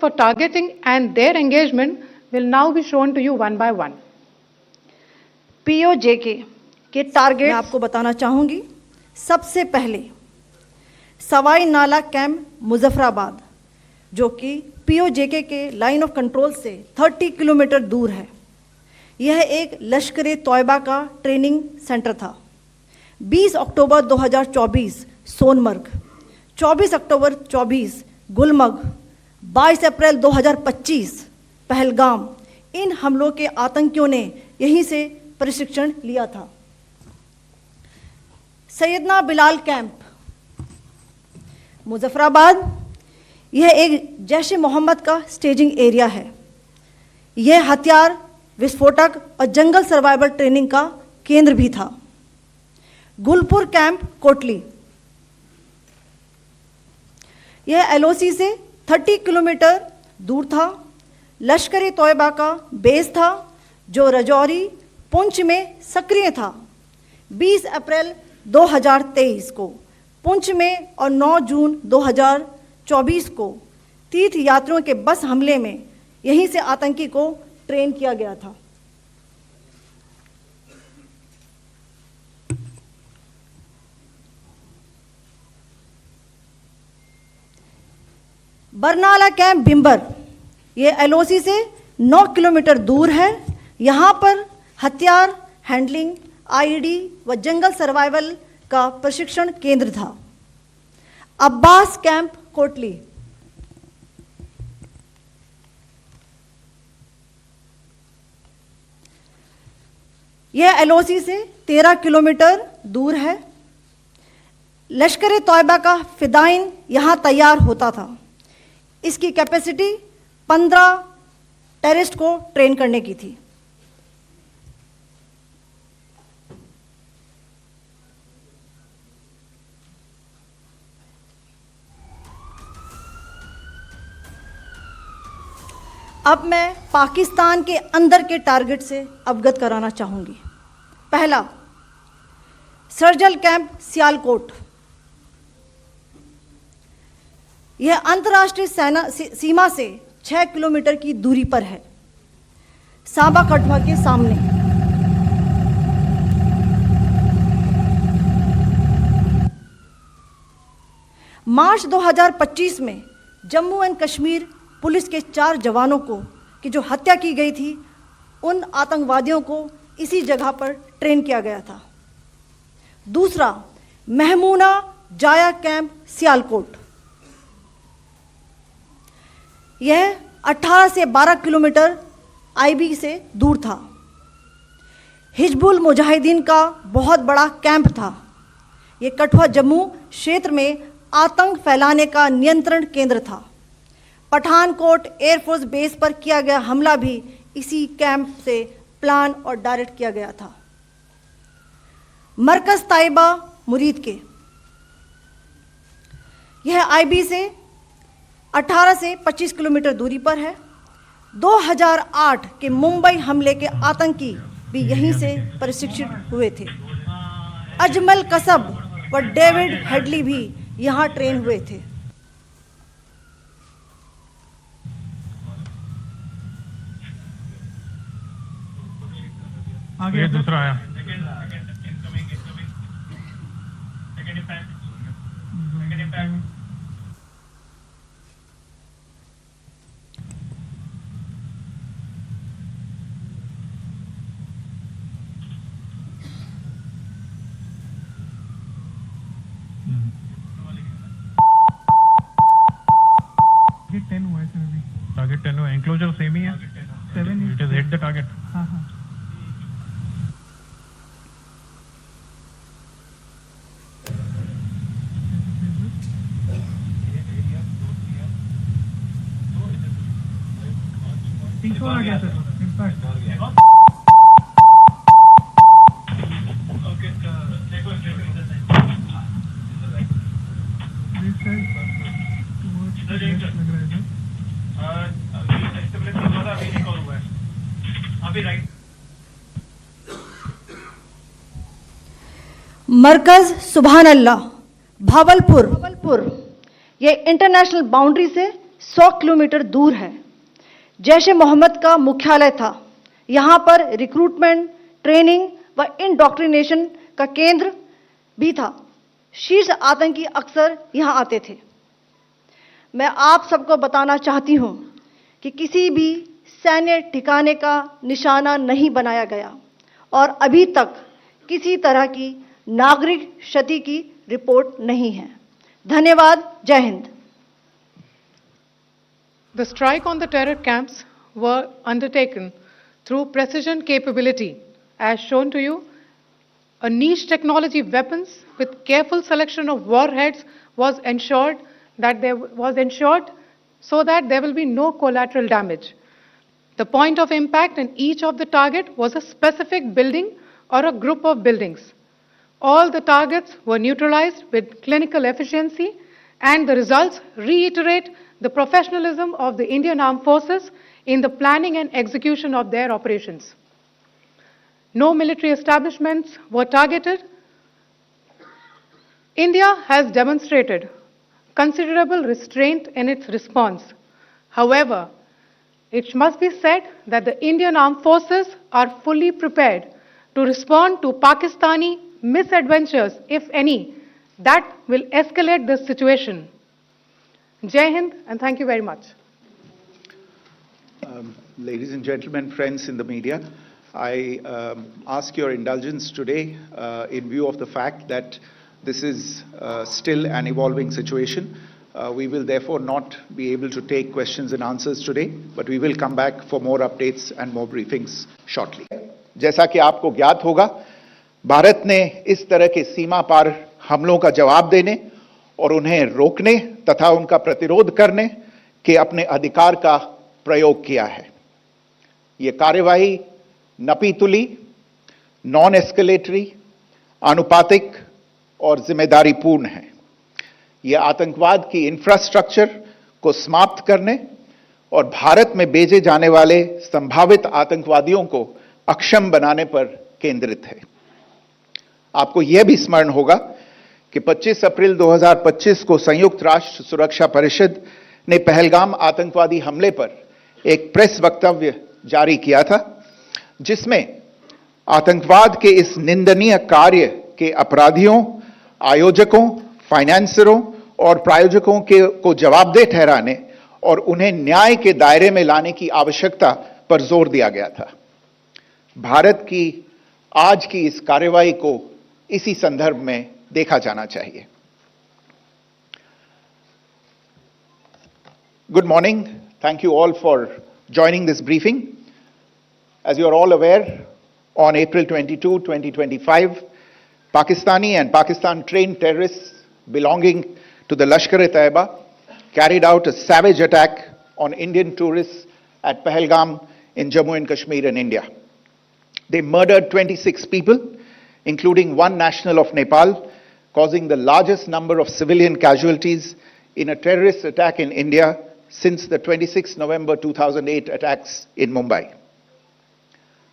for targeting and their engagement will now be shown to you one by one. POJK के target मैं आपको बताना चाहूंगी। सबसे पहले सवाई नाला कैंप मुजफ्फराबाद, जो कि POJK के लाइन ऑफ कंट्रोल से 30 किलोमीटर दूर है। यह एक लश्कर तोयबा का ट्रेनिंग सेंटर था। 20 अक्टूबर 2024 सोनमर्ग, 24 अक्टूबर 24 गुलमर्ग, 22 अप्रैल 2025 पहलगाम, इन हमलों के आतंकियों ने यहीं से प्रशिक्षण लिया था। सैयदना बिलाल कैंप मुजफ्फराबाद, यह एक जैश ए मोहम्मद का स्टेजिंग एरिया है। यह हथियार, विस्फोटक और जंगल सर्वाइवल ट्रेनिंग का केंद्र भी था। गुलपुर कैंप कोटली, यह LOC से 30 किलोमीटर दूर था। लश्कर तोयबा का बेस था जो रजौरी पुंछ में सक्रिय था। 20 अप्रैल 2023 को पुंछ में और 9 जून 2024 को तीर्थ यात्रियों के बस हमले में यहीं से आतंकी को ट्रेन किया गया था। बरनाला कैंप भिंबर, ये LOC से 9 किलोमीटर दूर है। यहाँ पर हथियार हैंडलिंग, IED व जंगल सर्वाइवल का प्रशिक्षण केंद्र था। अब्बास कैंप कोटली, यह LOC से 13 किलोमीटर दूर है। लश्कर तोयबा का फिदाइन यहाँ तैयार होता था। इसकी कैपेसिटी 15 टेररिस्ट को ट्रेन करने की थी। अब मैं पाकिस्तान के अंदर के टारगेट से अवगत कराना चाहूंगी। पहला, सर्जल कैंप सियालकोट, यह अंतर्राष्ट्रीय सीमा से 6 किलोमीटर की दूरी पर है, सांबा कठवा के सामने। मार्च 2025 में जम्मू एंड कश्मीर पुलिस के 4 जवानों को की जो हत्या की गई थी, उन आतंकवादियों को इसी जगह पर ट्रेन किया गया था। दूसरा, महमूना जाया कैंप सियालकोट, यह 18 से 12 किलोमीटर IB से दूर था। हिजबुल मुजाहिदीन का बहुत बड़ा कैंप था। यह कठुआ जम्मू क्षेत्र में आतंक फैलाने का नियंत्रण केंद्र था। पठानकोट एयरफोर्स बेस पर किया गया हमला भी इसी कैंप से प्लान और डायरेक्ट किया गया था। मरकज ताइबा मुरीद के, यह IB से 18 से 25 किलोमीटर दूरी पर है। 2008 के मुंबई हमले के आतंकी भी यहीं से प्रशिक्षित हुए थे। अजमल कसब व डेविड हेडली भी यहाँ ट्रेन हुए थे। आगे दूसरा आया। टारगेट 10 हुआ है सर अभी। टारगेट 10 हुआ, एंक्लोजर सेम ही है। 7 it is hit the target. हाँ हाँ। आ गया सर इम्पैक्ट। मरकज सुभान अल्लाह भावलपुर, ये इंटरनेशनल बाउंड्री से 100 किलोमीटर दूर है। जैश ए मोहम्मद का मुख्यालय था। यहाँ पर रिक्रूटमेंट, ट्रेनिंग व इंडॉक्ट्रिनेशन का केंद्र भी था। शीर्ष आतंकी अक्सर यहाँ आते थे। मैं आप सबको बताना चाहती हूँ कि किसी भी सैन्य ठिकाने का निशाना नहीं बनाया गया और अभी तक किसी तरह की नागरिक क्षति की रिपोर्ट नहीं है। धन्यवाद। जय Hind. The strike on the terror camps were undertaken through precision capability, as shown to you. A niche technology weapons with careful selection of warheads was ensured so that there will be no collateral damage. The point of impact in each of the target was a specific building or a group of buildings. All the targets were neutralized with clinical efficiency, and the results reiterate the professionalism of the Indian Armed Forces in the planning and execution of their operations. No military establishments were targeted. India has demonstrated considerable restraint in its response. However, it must be said that the Indian Armed Forces are fully prepared to respond to Pakistani misadventures, if any, that will escalate the situation. Jai Hind, and thank you very much. Ladies and gentlemen, friends in the media, I ask your indulgence today in view of the fact that this is still an evolving situation. We will therefore not be able to take questions and answers today, but we will come back for more updates and more briefings shortly. जैसा कि आपको ज्ञात होगा, भारत ने इस तरह के सीमा पार हमलों का जवाब देने और उन्हें रोकने तथा उनका प्रतिरोध करने के अपने अधिकार का प्रयोग किया है। ये कार्यवाही नपीतुली, नॉन एस्केलेटरी, आनुपातिक और जिम्मेदारीपूर्ण है। यह आतंकवाद की इंफ्रास्ट्रक्चर को समाप्त करने और भारत में भेजे जाने वाले संभावित आतंकवादियों को अक्षम बनाने पर केंद्रित है। आपको यह भी स्मरण होगा कि 25 अप्रैल 2025 को संयुक्त राष्ट्र सुरक्षा परिषद ने पहलगाम आतंकवादी हमले पर एक प्रेस वक्तव्य जारी किया था, जिसमें आतंकवाद के इस निंदनीय कार्य के अपराधियों, आयोजकों, फाइनेंसरों और प्रायोजकों को जवाबदेह ठहराने और उन्हें न्याय के दायरे में लाने की आवश्यकता पर जोर दिया गया था। भारत की आज की इस कार्रवाई को इसी संदर्भ में देखा जाना चाहिए। Good morning. Thank you all for joining this briefing. As you are all aware, on April 22, 2025, Pakistani and Pakistan-trained terrorists belonging to the Lashkar-e-Taiba carried out a savage attack on Indian tourists at Pahalgam in Jammu and Kashmir in India. They murdered 26 people, including one national of Nepal, causing the largest number of civilian casualties in a terrorist attack in India since the 26 November 2008 attacks in Mumbai.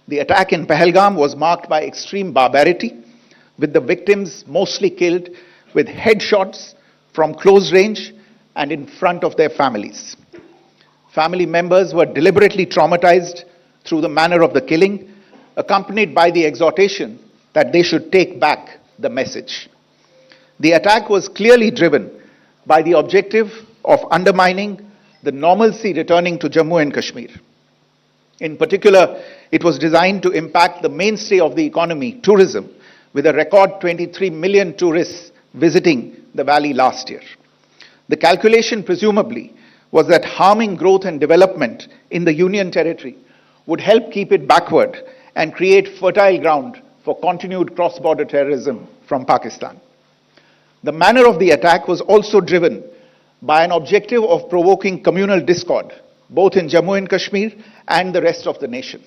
The attack in Pahalgam was marked by extreme barbarity, with the victims mostly killed with headshots from close range and in front of their families. Family members were deliberately traumatized through the manner of the killing, accompanied by the exhortation that they should take back the message. The attack was clearly driven by the objective of undermining the normalcy returning to Jammu and Kashmir. In particular, it was designed to impact the mainstay of the economy, tourism, with a record 23 million tourists visiting the valley last year. The calculation, presumably, was that harming growth and development in the Union Territory would help keep it backward and create fertile ground for continued cross-border terrorism from Pakistan. The manner of the attack was also driven by an objective of provoking communal discord, both in Jammu and Kashmir and the rest of the nation.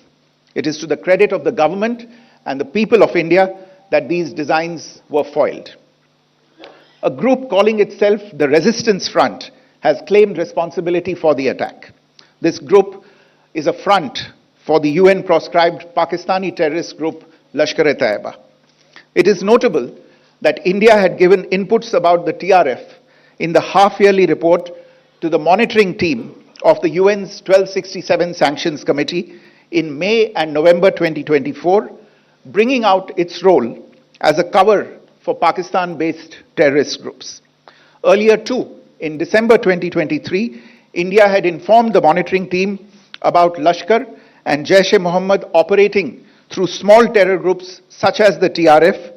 It is to the credit of the government and the people of India that these designs were foiled. A group calling itself the Resistance Front has claimed responsibility for the attack. This group is a front for the UN-proscribed Pakistani terrorist group Lashkar-e-Taiba. It is notable that India had given inputs about the TRF in the half-yearly report to the monitoring team of the UN's 1267 Sanctions Committee in May and November 2024, bringing out its role as a cover for Pakistan-based terrorist groups. Earlier too, in December 2023, India had informed the monitoring team about Lashkar and Jaish-e-Mohammed operating through small terror groups such as the TRF